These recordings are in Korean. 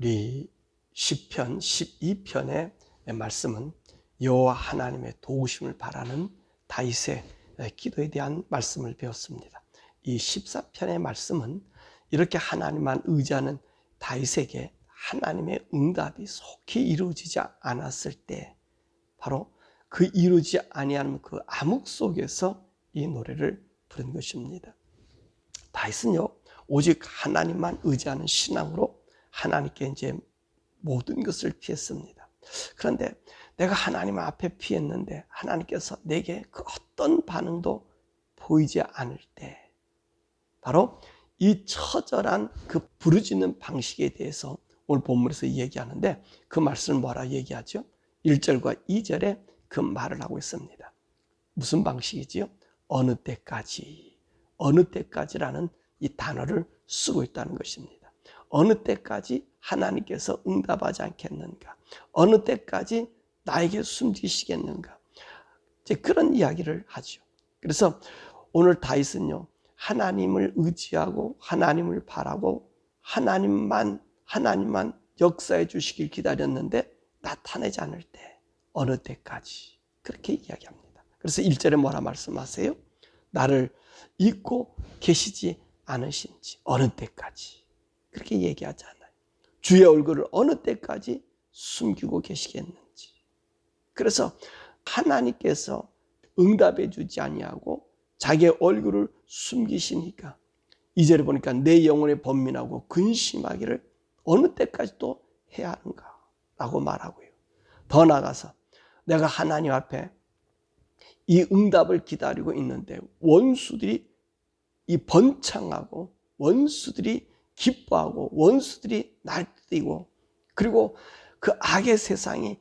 우리 시편 12편의 말씀은 여호와 하나님의 도우심을 바라는 다윗의 기도에 대한 말씀을 배웠습니다. 이 14편의 말씀은 이렇게 하나님만 의지하는 다윗에게 하나님의 응답이 속히 이루어지지 않았을 때 바로 그 이루어지지 아니하는 그 암흑 속에서 이 노래를 부른 것입니다. 다윗은요, 오직 하나님만 의지하는 신앙으로 하나님께 이제 모든 것을 피했습니다. 그런데 내가 하나님 앞에 피했는데 하나님께서 내게 그 어떤 반응도 보이지 않을 때 바로 이 처절한 그 부르짖는 방식에 대해서 오늘 본문에서 얘기하는데 그 말씀을 뭐라 얘기하죠? 1절과 2절에 그 말을 하고 있습니다. 무슨 방식이지요? 어느 때까지, 어느 때까지라는 이 단어를 쓰고 있다는 것입니다. 어느 때까지 하나님께서 응답하지 않겠는가? 어느 때까지 나에게 숨기시겠는가? 이제 그런 이야기를 하죠. 그래서 오늘 다윗은요, 하나님을 의지하고 하나님을 바라고 하나님만 역사해 주시길 기다렸는데 나타나지 않을 때 어느 때까지 그렇게 이야기합니다. 그래서 1절에 뭐라 말씀하세요? 나를 잊고 계시지 않으신지 어느 때까지 그렇게 얘기하지 않아요. 주의 얼굴을 어느 때까지 숨기고 계시겠는지. 그래서 하나님께서 응답해 주지 아니하고 자기의 얼굴을 숨기시니까 2절에 보니까 내 영혼에 번민하고 근심하기를 어느 때까지 또 해야 하는가 라고 말하고요. 더 나아가서 내가 하나님 앞에 이 응답을 기다리고 있는데 원수들이 이 번창하고 원수들이 기뻐하고 원수들이 날뛰고 그리고 그 악의 세상이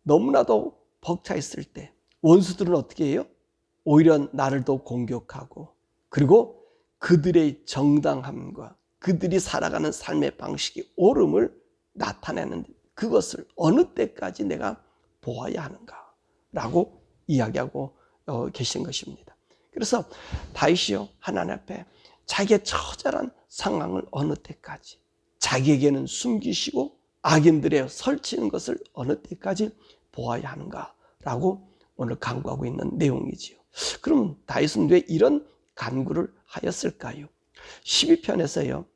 너무나도 벅차 있을 때 원수들은 어떻게 해요? 오히려 나를 더 공격하고 그리고 그들의 정당함과 그들이 살아가는 삶의 방식이 옳음을 나타내는 그것을 어느 때까지 내가 보아야 하는가 라고 이야기하고 계신 것입니다. 그래서 다윗이요, 하나님 앞에 자기의 처절한 상황을 어느 때까지 자기에게는 숨기시고 악인들의 설치는 것을 어느 때까지 보아야 하는가 라고 오늘 간구하고 있는 내용이지요. 그럼 다윗은 왜 이런 간구를 하였을까요? 12편에서요,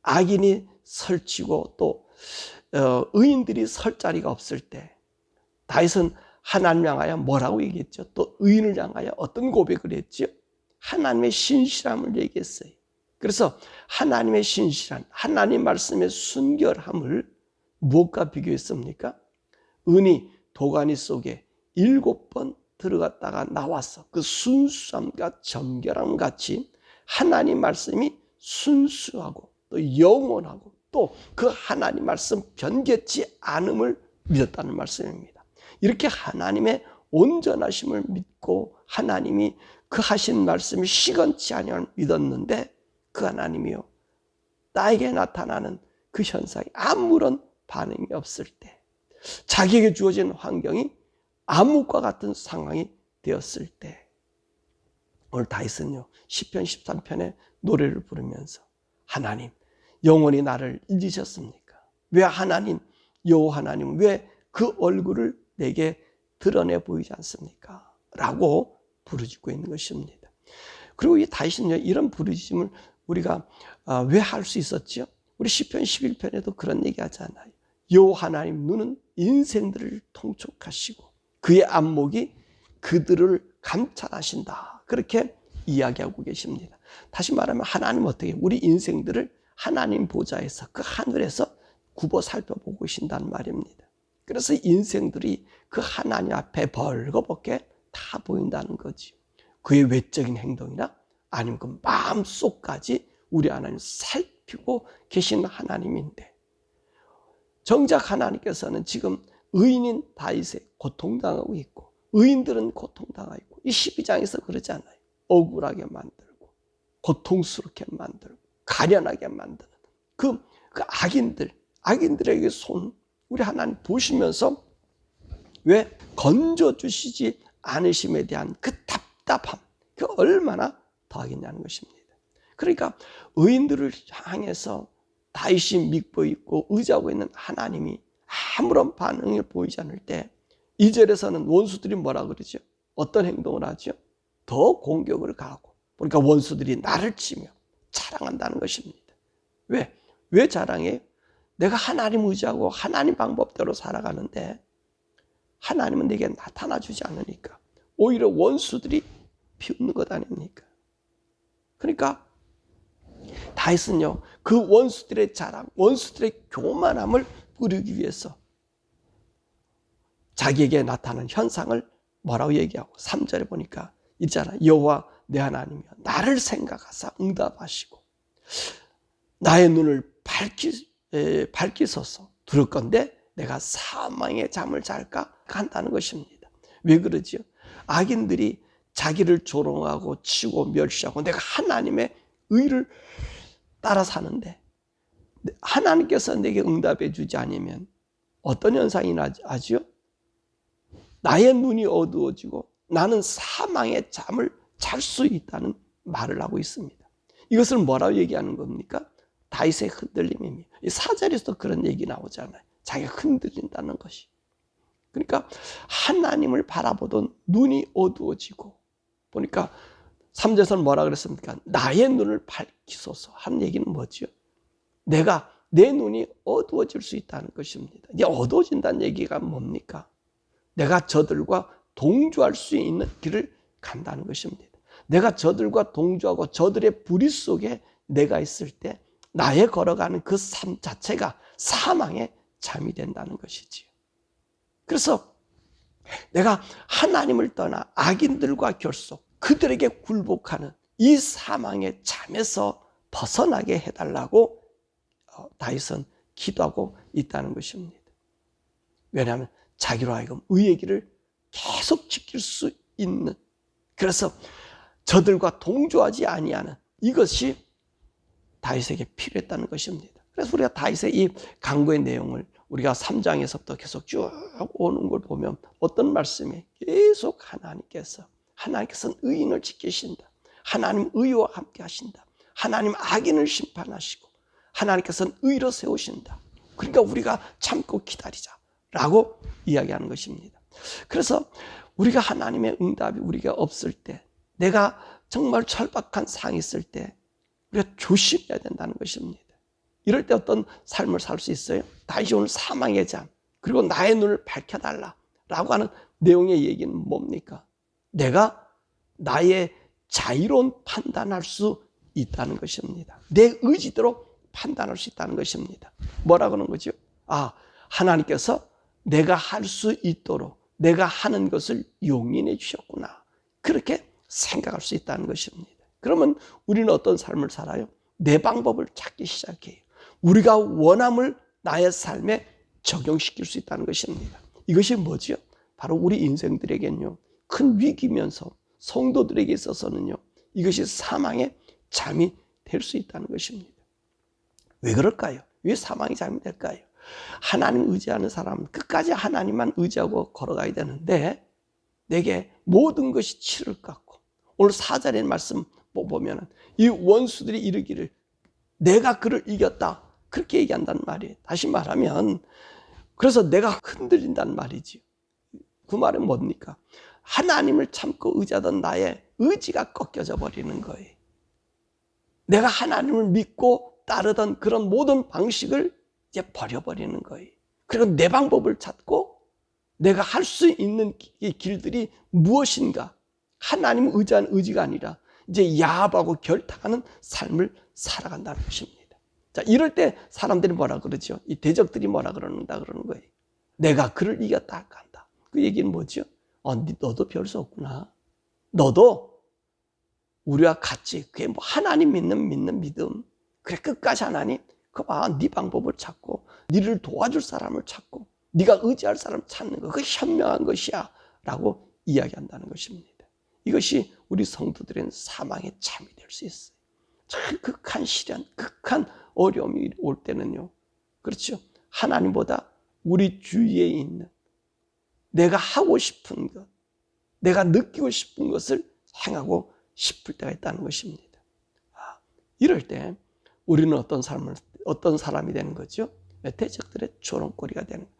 악인이 설치고 또 의인들이 설 자리가 없을 때 다윗은 하나님을 향하여 뭐라고 얘기했죠? 또 의인을 향하여 어떤 고백을 했죠? 하나님의 신실함을 얘기했어요. 그래서 하나님의 신실한 하나님 말씀의 순결함을 무엇과 비교했습니까? 은이 도가니 속에 7번 들어갔다가 나와서 그 순수함과 정결함 같이 하나님 말씀이 순수하고 또 영원하고 또 그 하나님 말씀 변개치 않음을 믿었다는 말씀입니다. 이렇게 하나님의 온전하심을 믿고 하나님이 그 하신 말씀이 시건치 아니함을 믿었는데 그 하나님이요, 나에게 나타나는 그 현상이 아무런 반응이 없을 때 자기에게 주어진 환경이 암흑과 같은 상황이 되었을 때 오늘 다윗은요, 시편 13편의 노래를 부르면서 하나님, 영원히 나를 잊으셨습니까? 왜 하나님, 여호와 하나님, 왜 그 얼굴을 내게 드러내 보이지 않습니까? 라고 부르짖고 있는 것입니다. 그리고 이 다윗은요, 이런 부르짖음을 우리가 왜 할 수 있었죠? 우리 시편 11편에도 그런 얘기 하잖아요. 여호와 하나님 눈은 인생들을 통촉하시고 그의 안목이 그들을 감찰하신다. 그렇게 이야기하고 계십니다. 다시 말하면 하나님 어떻게 우리 인생들을 하나님 보좌에서 그 하늘에서 굽어 살펴보고 계신다는 말입니다. 그래서 인생들이 그 하나님 앞에 벌거벗게 다 보인다는 거지. 그의 외적인 행동이나 아니면 그 마음속까지 우리 하나님 살피고 계신 하나님인데 정작 하나님께서는 지금 의인인 다윗에 고통당하고 있고 의인들은 고통당하고 있고 이 12장에서 그러잖아요. 억울하게 만들고 고통스럽게 만들고 가련하게 만드는 그 악인들에게 우리 하나님 보시면서 왜 건져주시지 않으심에 대한 그 답답함, 그 얼마나 더하겠냐는 것입니다. 그러니까 의인들을 향해서 다윗이 믿고 있고 의지하고 있는 하나님이 아무런 반응을 보이지 않을 때 2절에서는 원수들이 뭐라 그러죠? 어떤 행동을 하죠? 더 공격을 가하고, 그러니까 원수들이 나를 치며 자랑한다는 것입니다. 왜 자랑해요? 내가 하나님 의지하고 하나님 방법대로 살아가는데 하나님은 내게 나타나주지 않으니까 오히려 원수들이 비웃는 것 아닙니까? 그러니까 다윗은요, 그 원수들의 자랑, 원수들의 교만함을 부르기 위해서 자기에게 나타나는 현상을 뭐라고 얘기하고 3절에 보니까 있잖아. 여호와 내 하나님이여 나를 생각하사 응답하시고 나의 눈을 밝히소서. 들을 건데 내가 사망의 잠을 잘까 한다는 것입니다. 왜 그러지요? 악인들이 자기를 조롱하고 치고 멸시하고 내가 하나님의 의를 따라 사는데 하나님께서 내게 응답해 주지 않으면 어떤 현상이 나지요? 나의 눈이 어두워지고 나는 사망의 잠을 잘 수 있다는 말을 하고 있습니다. 이것을 뭐라고 얘기하는 겁니까? 다윗의 흔들림입니다. 4절에서도 그런 얘기 나오잖아요. 자기가 흔들린다는 것이. 그러니까 하나님을 바라보던 눈이 어두워지고 보니까 3절에서는 뭐라 그랬습니까? 나의 눈을 밝히소서 한 얘기는 뭐죠? 내 눈이 어두워질 수 있다는 것입니다. 이제 어두워진다는 얘기가 뭡니까? 내가 저들과 동조할 수 있는 길을 간다는 것입니다. 내가 저들과 동조하고 저들의 불의 속에 내가 있을 때 나의 걸어가는 그 삶 자체가 사망의 잠이 된다는 것이지요. 그래서 내가 하나님을 떠나 악인들과 결속, 그들에게 굴복하는 이 사망의 잠에서 벗어나게 해달라고 다윗은 기도하고 있다는 것입니다. 왜냐하면 자기로 하여금 의의 길을 계속 지킬 수 있는, 그래서 저들과 동조하지 아니하는 이것이 다윗에게 필요했다는 것입니다. 그래서 우리가 다윗의 이 강구의 내용을 우리가 3장에서부터 계속 쭉 오는 걸 보면 어떤 말씀이 계속 하나님께서는 의인을 지키신다. 하나님 의와 함께 하신다. 하나님 악인을 심판하시고 하나님께서는 의로 세우신다. 그러니까 우리가 참고 기다리자라고 이야기하는 것입니다. 그래서 우리가 하나님의 응답이 우리가 없을 때, 내가 정말 절박한 상황이 있을 때 우리가 조심해야 된다는 것입니다. 이럴 때 어떤 삶을 살 수 있어요? 다시 오늘 사망의 잠, 그리고 나의 눈을 밝혀달라라고 하는 내용의 얘기는 뭡니까? 내가 나의 자유로운 판단할 수 있다는 것입니다. 내 의지대로 판단할 수 있다는 것입니다. 뭐라고 하는 거죠? 하나님께서 내가 할 수 있도록 내가 하는 것을 용인해 주셨구나. 그렇게 생각할 수 있다는 것입니다. 그러면 우리는 어떤 삶을 살아요? 내 방법을 찾기 시작해요. 우리가 원함을 나의 삶에 적용시킬 수 있다는 것입니다. 이것이 뭐죠? 바로 우리 인생들에게는요, 큰 위기면서 성도들에게 있어서는요, 이것이 사망의 잠이 될 수 있다는 것입니다. 왜 그럴까요? 왜 사망의 잠이 될까요? 하나님 의지하는 사람은 끝까지 하나님만 의지하고 걸어가야 되는데 내게 모든 것이 치를 것 같고, 오늘 4절의 말씀 보면 이 원수들이 이르기를 내가 그를 이겼다, 그렇게 얘기한다는 말이에요. 다시 말하면 그래서 내가 흔들린다는 말이지. 그 말은 뭡니까? 하나님을 참고 의지하던 나의 의지가 꺾여져 버리는 거예요. 내가 하나님을 믿고 따르던 그런 모든 방식을 이제 버려버리는 거예요. 그리고 내 방법을 찾고 내가 할 수 있는 길들이 무엇인가? 하나님 의지하는 의지가 아니라 이제 야합하고 결탁하는 삶을 살아간다는 것입니다. 자, 이럴 때 사람들이 뭐라 그러죠? 이 대적들이 뭐라 그러는 거예요. 내가 그를 이겼다 한다. 그 얘기는 뭐죠? 너도 별 수 없구나. 너도 우리와 같이, 그게 뭐 하나님 믿는 믿음. 그래, 끝까지 하나님, 네 방법을 찾고 니를 도와줄 사람을 찾고 네가 의지할 사람을 찾는 거, 그게 현명한 것이야 라고 이야기한다는 것입니다. 이것이 우리 성도들은 사망의 잠이 될 수 있어요. 참 극한 시련, 극한 어려움이 올 때는요, 그렇죠, 하나님보다 우리 주위에 있는 내가 하고 싶은 것, 내가 느끼고 싶은 것을 행하고 싶을 때가 있다는 것입니다. 이럴 때 우리는 어떤 사람이 되는 거죠? 대적들의 조롱거리가 되는 거예요.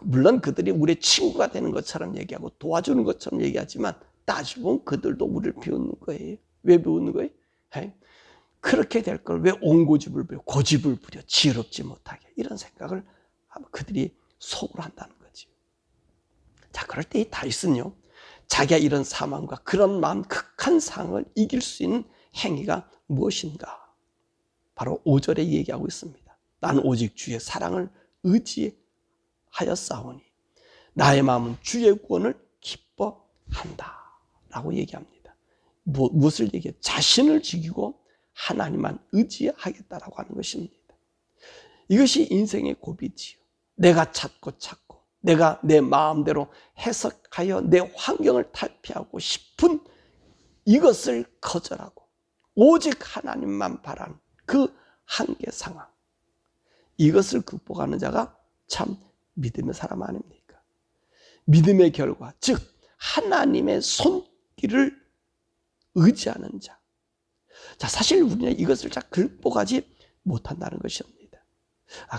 물론 그들이 우리의 친구가 되는 것처럼 얘기하고 도와주는 것처럼 얘기하지만 따지고 보면 그들도 우리를 비웃는 거예요. 왜 비웃는 거예요? 그렇게 될 걸 왜 옹고집을 부려, 고집을 부려, 지혜롭지 못하게, 이런 생각을 그들이 속으로 한다는 거죠. 자, 그럴 때 이 다윗은요, 자기가 이런 사망과 그런 마음, 극한 상을 이길 수 있는 행위가 무엇인가? 바로 5절에 얘기하고 있습니다. 나는 오직 주의 사랑을 의지하여 싸우니 나의 마음은 주의 구원을 기뻐한다 라고 얘기합니다. 무엇을 얘기해요? 자신을 지키고 하나님만 의지하겠다라고 하는 것입니다. 이것이 인생의 고비지요. 내가 찾고 내가 내 마음대로 해석하여 내 환경을 탈피하고 싶은 이것을 거절하고 오직 하나님만 바라는 그 한계 상황, 이것을 극복하는 자가 참 믿음의 사람 아닙니까? 믿음의 결과, 즉 하나님의 손길을 의지하는 자. 자, 사실 우리는 이것을 잘 극복하지 못한다는 것입니다.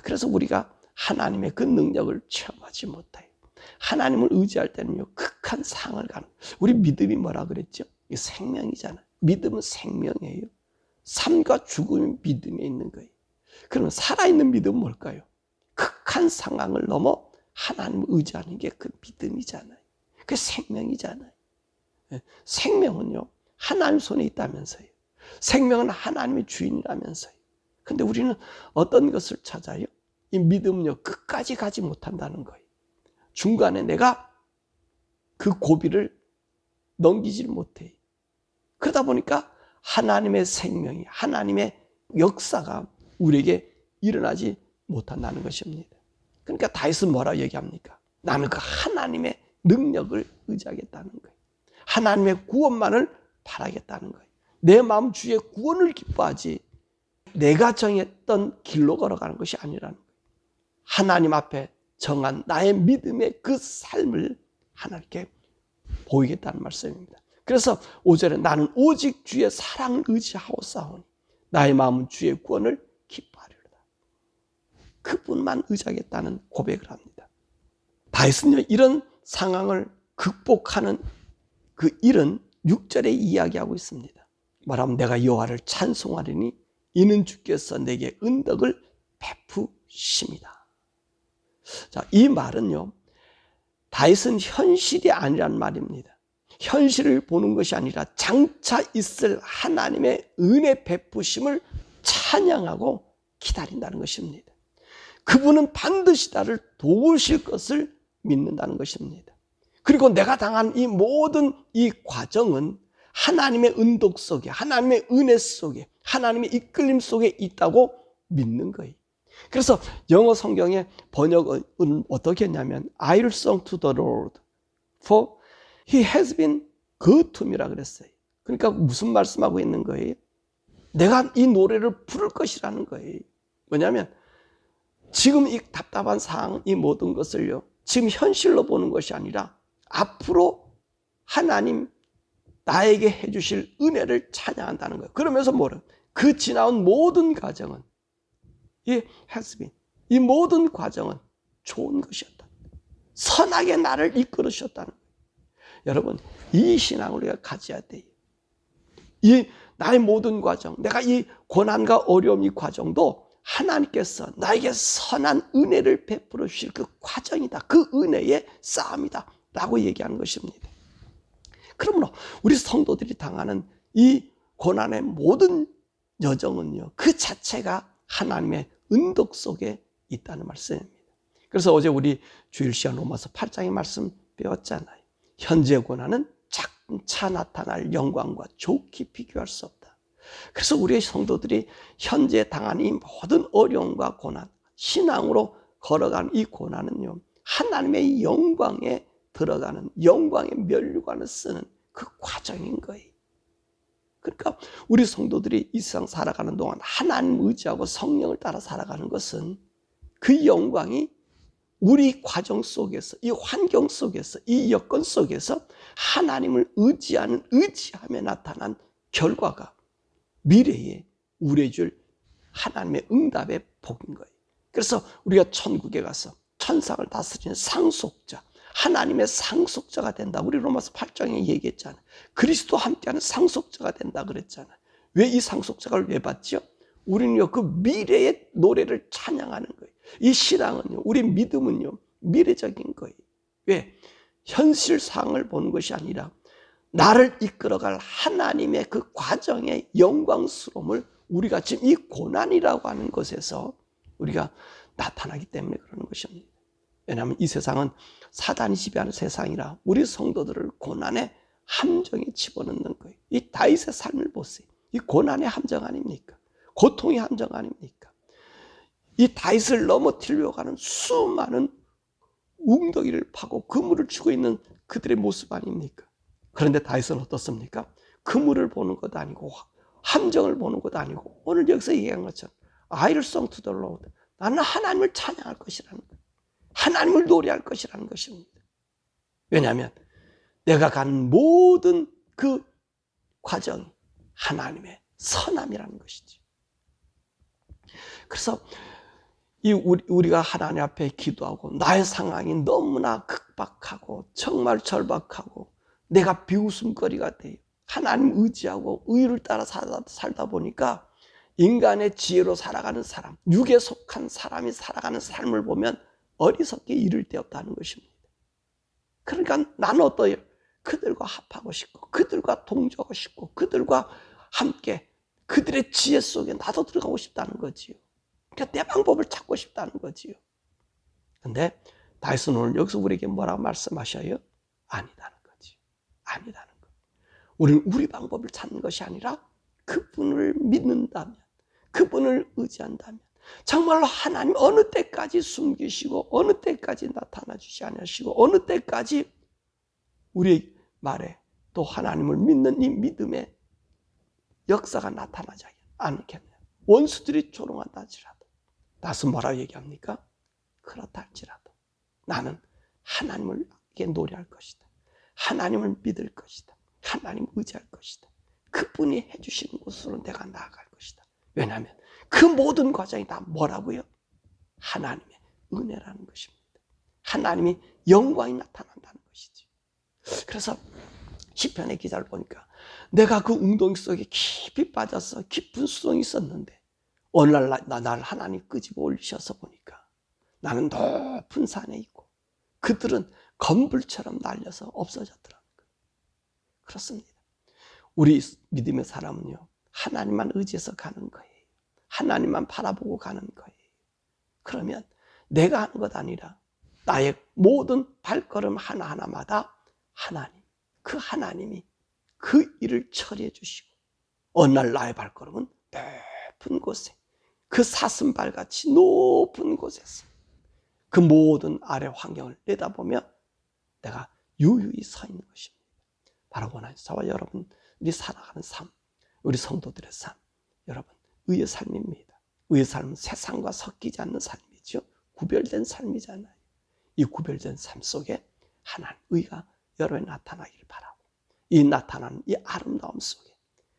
그래서 우리가 하나님의 그 능력을 체험하지 못해요. 하나님을 의지할 때는요, 극한 상을 가는. 우리 믿음이 뭐라 그랬죠? 이 생명이잖아요. 믿음은 생명이에요. 삶과 죽음이 믿음에 있는 거예요. 그러면 살아있는 믿음은 뭘까요? 극한 상황을 넘어 하나님을 의지하는 게 그 믿음이잖아요. 그게 생명이잖아요. 생명은요, 하나님 손에 있다면서요. 생명은 하나님의 주인이라면서요. 근데 우리는 어떤 것을 찾아요? 이 믿음은요, 끝까지 가지 못한다는 거예요. 중간에 내가 그 고비를 넘기지 못해요. 그러다 보니까 하나님의 생명이, 하나님의 역사가 우리에게 일어나지 못한다는 것입니다. 그러니까 다윗은 뭐라고 얘기합니까? 나는 그 하나님의 능력을 의지하겠다는 거예요. 하나님의 구원만을 바라겠다는 거예요. 내 마음 주의 구원을 기뻐하지 내가 정했던 길로 걸어가는 것이 아니라는 거예요. 하나님 앞에 정한 나의 믿음의 그 삶을 하나님께 보이겠다는 말씀입니다. 그래서 5절에 나는 오직 주의 사랑을 의지하고 싸우니 나의 마음은 주의 구원을 기뻐하리로다. 그분만 의지하겠다는 고백을 합니다. 다윗은요, 이런 상황을 극복하는 그 일은 6절에 이야기하고 있습니다. 말하면 내가 여호와를 찬송하리니 이는 주께서 내게 은덕을 베푸십니다. 자, 이 말은요, 다윗은 현실이 아니란 말입니다. 현실을 보는 것이 아니라 장차 있을 하나님의 은혜 베푸심을 찬양하고 기다린다는 것입니다. 그분은 반드시 나를 도우실 것을 믿는다는 것입니다. 그리고 내가 당한 이 모든 이 과정은 하나님의 은덕 속에, 하나님의 은혜 속에, 하나님의 이끌림 속에 있다고 믿는 거예요. 그래서 영어 성경의 번역은 어떻게 했냐면 I'll sing to the Lord for He has been good to me라 그랬어요. 그러니까 무슨 말씀하고 있는 거예요? 내가 이 노래를 부를 것이라는 거예요. 뭐냐면 지금 이 답답한 상황, 이 모든 것을요, 지금 현실로 보는 것이 아니라 앞으로 하나님 나에게 해주실 은혜를 찬양한다는 거예요. 그러면서 뭐래? 그 지나온 모든 과정은 이 모든 과정은 좋은 것이었다. 선하게 나를 이끌으셨다는 거예요. 여러분, 이 신앙을 우리가 가져야 돼요. 이 나의 모든 과정, 내가 이 고난과 어려움 이 과정도 하나님께서 나에게 선한 은혜를 베풀어 주실 그 과정이다. 그 은혜의 싸움이다. 라고 얘기하는 것입니다. 그러므로 우리 성도들이 당하는 이 고난의 모든 여정은요, 그 자체가 하나님의 은덕 속에 있다는 말씀입니다. 그래서 어제 우리 주일 시간 로마서 8장의 말씀 배웠잖아요. 현재 고난은 장차 나타날 영광과 좋게 비교할 수 없다. 그래서 우리의 성도들이 현재 당하는 이 모든 어려움과 고난, 신앙으로 걸어가는 이 고난은요, 하나님의 영광에 들어가는, 영광의 면류관을 쓰는 그 과정인 거예요. 그러니까 우리 성도들이 이 세상 살아가는 동안 하나님 의지하고 성령을 따라 살아가는 것은 그 영광이 우리 과정 속에서, 이 환경 속에서, 이 여건 속에서 하나님을 의지하는 의지함에 나타난 결과가 미래에 우리의 줄 하나님의 응답의 복인 거예요. 그래서 우리가 천국에 가서 천상을 다스리는 상속자, 하나님의 상속자가 된다. 우리 로마서 8장에 얘기했잖아요. 그리스도와 함께하는 상속자가 된다 그랬잖아요. 왜 이 상속자를 왜 받죠? 우리는요, 그 미래의 노래를 찬양하는 거예요. 이 신앙은요, 우리 믿음은요, 미래적인 거예요. 왜? 현실상을 보는 것이 아니라 나를 이끌어갈 하나님의 그 과정의 영광스러움을 우리가 지금 이 고난이라고 하는 것에서 우리가 나타나기 때문에 그러는 것입니다. 왜냐하면 이 세상은 사단이 지배하는 세상이라 우리 성도들을 고난의 함정에 집어넣는 거예요. 이 다윗의 삶을 보세요. 이 고난의 함정 아닙니까? 고통의 함정 아닙니까? 이 다윗을 넘어뜨리려고 하는 수많은 웅덩이를 파고 그물을 치고 있는 그들의 모습 아닙니까? 그런데 다윗은 어떻습니까? 그물을 보는 것도 아니고 함정을 보는 것도 아니고 오늘 여기서 얘기한 것처럼 I will sing to the Lord. 나는 하나님을 찬양할 것이라는 거예요. 하나님을 노래할 것이라는 것입니다. 왜냐하면 내가 가는 모든 그 과정이 하나님의 선함이라는 것이죠. 그래서 우리가 하나님 앞에 기도하고 나의 상황이 너무나 극박하고 정말 절박하고 내가 비웃음거리가 돼요. 하나님 의지하고 의를 따라 살다 보니까 인간의 지혜로 살아가는 사람, 육에 속한 사람이 살아가는 삶을 보면 어리석게 이를 데 없다는 것입니다. 그러니까 나는 어떠해요? 그들과 합하고 싶고 그들과 동조하고 싶고 그들과 함께 그들의 지혜 속에 나도 들어가고 싶다는 거지요. 그러니까 내 방법을 찾고 싶다는 거지요. 근데 다윗은 오늘 여기서 우리에게 뭐라고 말씀하셔요? 아니다는 거지. 아니다는 거. 우리는 우리 방법을 찾는 것이 아니라 그분을 믿는다면, 그분을 의지한다면 정말로 하나님 어느 때까지 숨기시고 어느 때까지 나타나 주시 아니하시고 어느 때까지 우리 말에 또 하나님을 믿는 이 믿음의 역사가 나타나지 않겠냐. 원수들이 조롱한다 할지라도 다윗은 뭐라고 얘기합니까? 그렇다 할지라도 나는 하나님을 노래할 것이다. 하나님을 믿을 것이다. 하나님을 의지할 것이다. 그분이 해주시는 곳으로 내가 나아갈 것이다. 왜냐하면 그 모든 과정이 다 뭐라고요? 하나님의 은혜라는 것입니다. 하나님의 영광이 나타난다는 것이지. 그래서 시편의 기사를 보니까 내가 그 웅덩이 속에 깊이 빠져서 깊은 수렁이 있었는데 어느 날 하나님 끄집어 올리셔서 보니까 나는 높은 산에 있고 그들은 건불처럼 날려서 없어졌더라는 거예요. 그렇습니다. 우리 믿음의 사람은요, 하나님만 의지해서 가는 거예요. 하나님만 바라보고 가는 거예요. 그러면 내가 하는 것 아니라 나의 모든 발걸음 하나하나마다 하나님, 그 하나님이 그 일을 처리해 주시고 어느 날 나의 발걸음은 높은 곳에 그 사슴발같이 높은 곳에서 그 모든 아래 환경을 내다보며 내가 유유히 서 있는 것입니다. 바로 저와 여러분 우리 살아가는 삶, 우리 성도들의 삶, 여러분 의의 삶입니다. 의의 삶은 세상과 섞이지 않는 삶이죠. 구별된 삶이잖아요. 이 구별된 삶 속에 하나님 의가 여러분에 나타나기를 바라고 이 나타나는 이 아름다움 속에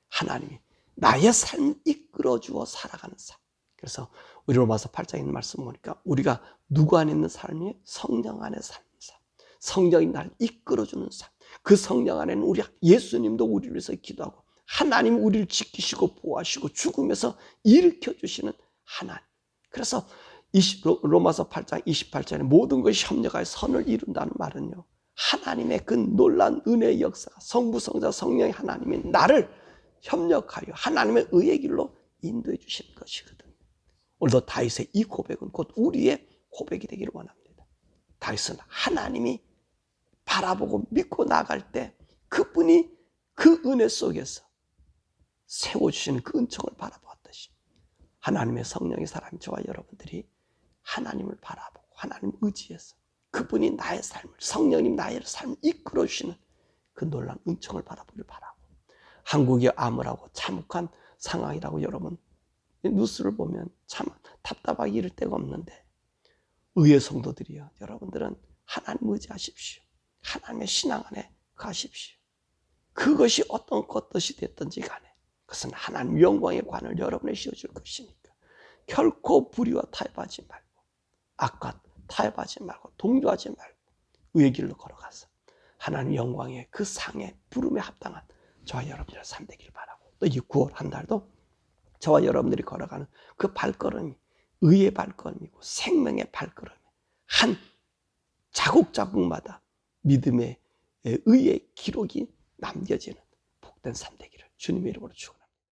하나님이 나의 삶을 이끌어 주어 살아가는 삶. 그래서 우리 로마서 8장에 있는 말씀 보니까 우리가 누구 안에 있는 삶이 성령 안에 사는 삶. 성령이 나를 이끌어주는 삶. 그 성령 안에는 우리 예수님도 우리를 위해서 기도하고 하나님 우리를 지키시고 보호하시고 죽음에서 일으켜주시는 하나님. 그래서 로마서 8장 28절에 모든 것이 협력하여 선을 이룬다는 말은요, 하나님의 그 놀라운 은혜의 역사가 성부, 성자, 성령의 하나님이 나를 협력하여 하나님의 의의 길로 인도해 주시는 것이거든요. 오늘도 다윗의 이 고백은 곧 우리의 고백이 되기를 원합니다. 다윗은 하나님이 바라보고 믿고 나갈 때 그분이 그 은혜 속에서 세워주시는 그 은총을 바라보았듯이 하나님의 성령의 사람 저와 여러분들이 하나님을 바라보고 하나님을 의지해서 그분이 나의 삶을, 성령님 나의 삶을 이끌어주시는 그 놀라운 은총을 바라보길 바라고, 한국이 암울하고 참혹한 상황이라고 여러분 뉴스를 보면 참 답답하기 이를 데가 없는데 의의 성도들이요, 여러분들은 하나님 의지하십시오. 하나님의 신앙 안에 가십시오. 그것이 어떤 것이 됐든지 간에 그것은 하나님 영광의 관을 여러분에 씌워줄 것이니까 결코 불의와 타협하지 말고 악과 타협하지 말고 동조하지 말고 의의 길로 걸어가서 하나님 영광의 그 상에 부름에 합당한 저와 여러분들의 삶 되길 바라고, 또 이 9월 한 달도 저와 여러분들이 걸어가는 그 발걸음이 의의 발걸음이고 생명의 발걸음이 한 자국자국마다 믿음의 의의 기록이 남겨지는 복된 삶 되기를 주님의 이름으로 축원합니다.